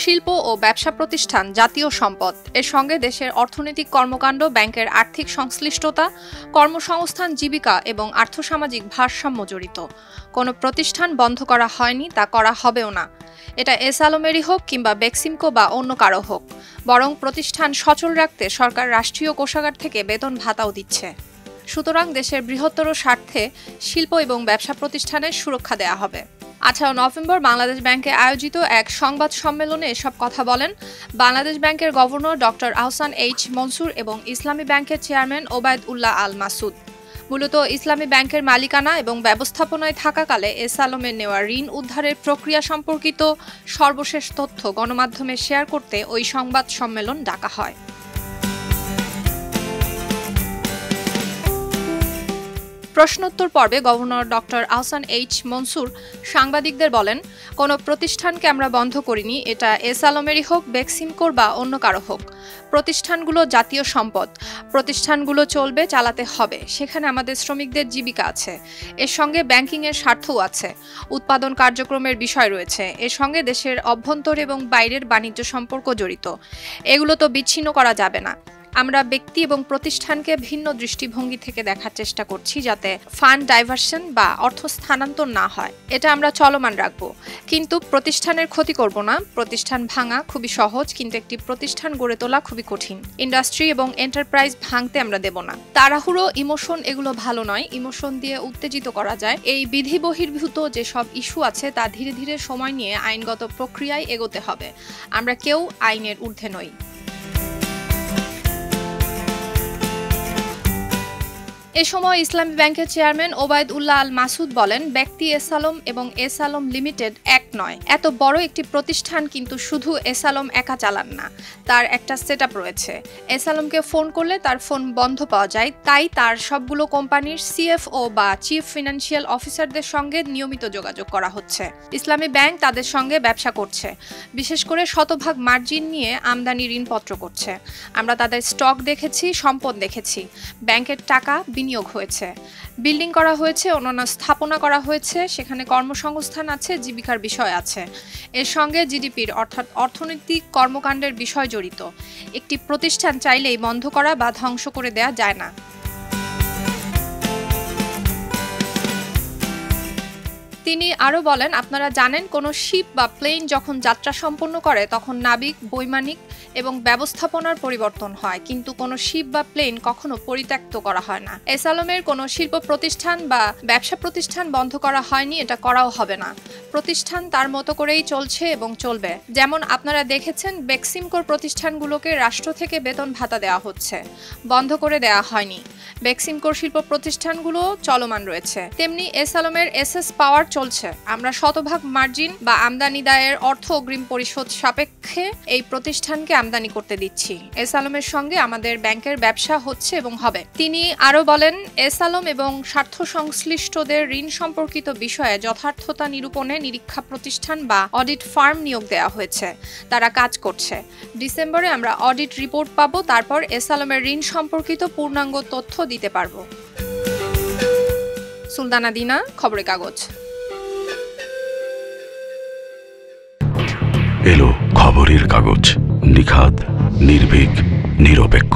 শিল্প ও ব্যবসা প্রতিষ্ঠান জাতীয় সম্পদ। এর সঙ্গে দেশের অর্থনৈতিক কর্মকাণ্ড, ব্যাংকের আর্থিক সংশ্লিষ্টতা, কর্মসংস্থান, জীবিকা এবং আর্থসামাজিক ভারসাম্য জড়িত। কোনো প্রতিষ্ঠান বন্ধ করা হয়নি, তা করা হবেও না। এটা এস আলমেরই হোক কিংবা বেক্সিমকো বা অন্য কারো হোক, বরং প্রতিষ্ঠান সচল রাখতে সরকার রাষ্ট্রীয় কোষাগার থেকে বেতন ভাতাও দিচ্ছে। সুতরাং দেশের বৃহত্তর স্বার্থে শিল্প এবং ব্যবসা প্রতিষ্ঠানের সুরক্ষা দেয়া হবে। 18 নভেম্বর বাংলাদেশ ব্যাংকে আয়োজিত এক সংবাদ সম্মেলনে এসব কথা বলেন বাংলাদেশ ব্যাংকের governor doctor Ahsan H Mansur এবং ইসলামী ব্যাংকের চেয়ারম্যান ওবায়দ উল্লাহ আল মাসুদ। মূলত ইসলামী ব্যাংকের মালিকানা এবং ব্যবস্থাপনায় থাকাকালে এস আলমের নেওয়া ঋণ উদ্ধারের প্রক্রিয়া সম্পর্কিত সর্বশেষ তথ্য গণমাধ্যমে শেয়ার করতে ওই সংবাদ সম্মেলন ডাকা হয়। প্রশ্নোত্তর পর্বে governor doctor Ahsan H Mansur সাংবাদিকদের বলেন, কোনো প্রতিষ্ঠানকে আমরা বন্ধ করিনি, এটা এস আলমেরই হোক, বেক্সিমকোর বা অন্য কারো হোক। প্রতিষ্ঠানগুলো জাতীয় সম্পদ, প্রতিষ্ঠানগুলো চলবে, চালাতে হবে। সেখানে আমাদের শ্রমিকদের জীবিকা আছে, এর সঙ্গে ব্যাংকিংয়ের স্বার্থও আছে, উৎপাদন কার্যক্রমের বিষয় রয়েছে, এর সঙ্গে দেশের অভ্যন্তর এবং বাইরের বাণিজ্য সম্পর্ক জড়িত। এগুলো তো বিচ্ছিন্ন করা যাবে না। আমরা ব্যক্তি এবং প্রতিষ্ঠানকে ভিন্ন দৃষ্টিভঙ্গি থেকে দেখার চেষ্টা করছি, যাতে ফান্ড ডাইভার্সন বা অর্থ স্থানান্তর না হয়। এটা আমরা চলমান রাখব, কিন্তু প্রতিষ্ঠানের ক্ষতি করব না। প্রতিষ্ঠান ভাঙা খুবই সহজ, কিন্তু একটি প্রতিষ্ঠান গড়ে তোলা খুবই কঠিন। ইন্ডাস্ট্রি এবং এন্টারপ্রাইজ ভাঙতে আমরা দেব না। তাড়াহুড়ো, ইমোশন এগুলো ভালো নয়। ইমোশন দিয়ে উত্তেজিত করা যায়। এই বিধি বহির্ভূত যেসব ইস্যু আছে তা ধীরে ধীরে সময় নিয়ে আইনগত প্রক্রিয়ায় এগোতে হবে। আমরা কেউ আইনের ঊর্ধ্বে নই। এ সময় ইসলামী ব্যাংকের চেয়ারম্যান ওবায়দ উল্লাহ আল মাসুদ বলেন, ব্যক্তি এস আলম এবং এস আলম লিমিটেড এক নয়। এত বড় একটি প্রতিষ্ঠান কিন্তু শুধু এস আলম একা চালান না, তার একটা সেটআপ রয়েছে। এস আলমকে ফোন করলে তার ফোন বন্ধ পাওয়া যায়, তাই তার সবগুলো কোম্পানির সিএফও বা চিফ ফিনান্সিয়াল অফিসারদের সঙ্গে নিয়মিত যোগাযোগ করা হচ্ছে। ইসলামী ব্যাংক তাদের সঙ্গে ব্যবসা করছে, বিশেষ করে শতভাগ মার্জিন নিয়ে আমদানি ঋণপত্র করছে। আমরা তাদের স্টক দেখেছি, সম্পদ দেখেছি। ব্যাংকের টাকা নিয়োগ হয়েছে, বিল্ডিং করা হয়েছে, অন্যান্য স্থাপনা করা হয়েছে, সেখানে কর্মসংস্থান আছে, জীবিকার বিষয় আছে। এর সঙ্গে জিডিপির অর্থাৎ অর্থনৈতিক কর্মকাণ্ডের বিষয় জড়িত। একটি প্রতিষ্ঠান চাইলেই বন্ধ করা বা ধ্বংস করে দেয়া যায় না। তিনি আরও বলেন, আপনারা জানেন, কোনো শিপ বা প্লেন যখন যাত্রা সম্পন্ন করে তখন নাবিক, বৈমানিক এবং ব্যবস্থাপনার পরিবর্তন হয়, কিন্তু কোনো শিপ বা প্লেন কখনো পরিত্যক্ত করা হয় না। এস আলমের কোনো শিল্প প্রতিষ্ঠান বা ব্যবসা প্রতিষ্ঠান বন্ধ করা হয়নি, এটা করাও হবে না। প্রতিষ্ঠান তার মতো করেই চলছে এবং চলবে। যেমন আপনারা দেখেছেন, বেক্সিমকোর প্রতিষ্ঠানগুলোকে রাষ্ট্র থেকে বেতন ভাতা দেওয়া হচ্ছে, বন্ধ করে দেওয়া হয়নি। বেক্সিমকোর শিল্প প্রতিষ্ঠানগুলো চলমান রয়েছে। তেমনি এস আলমের এসএস পাওয়ার চলছে। আমরা শতভাগ মার্জিন বা আমদানি দায়ের অর্থ অগ্রিম পরিশোধ সাপেক্ষে এই প্রতিষ্ঠানকে আমদানি করতে দিচ্ছি। এস আলমের সঙ্গে আমাদের ব্যাংকের ব্যবসা হচ্ছে এবং হবে। তিনি আরও বলেন, এস আলম এবং স্বার্থ সংশ্লিষ্টদের ঋণ সম্পর্কিত বিষয়ে যথার্থতা নিরূপণে নিরীক্ষা প্রতিষ্ঠান বা অডিট ফার্ম নিয়োগ দেওয়া হয়েছে। তারা কাজ করছে। ডিসেম্বরে আমরা অডিট রিপোর্ট পাবো, তারপর এস আলমের ঋণ সম্পর্কিত পূর্ণাঙ্গ তথ্য দিতে পারবো। সুলতানা দিনা, খবরের কাগজ। এলো খবরের কাগজ, নিখাত, নির্ভীক, নিরপেক্ষ।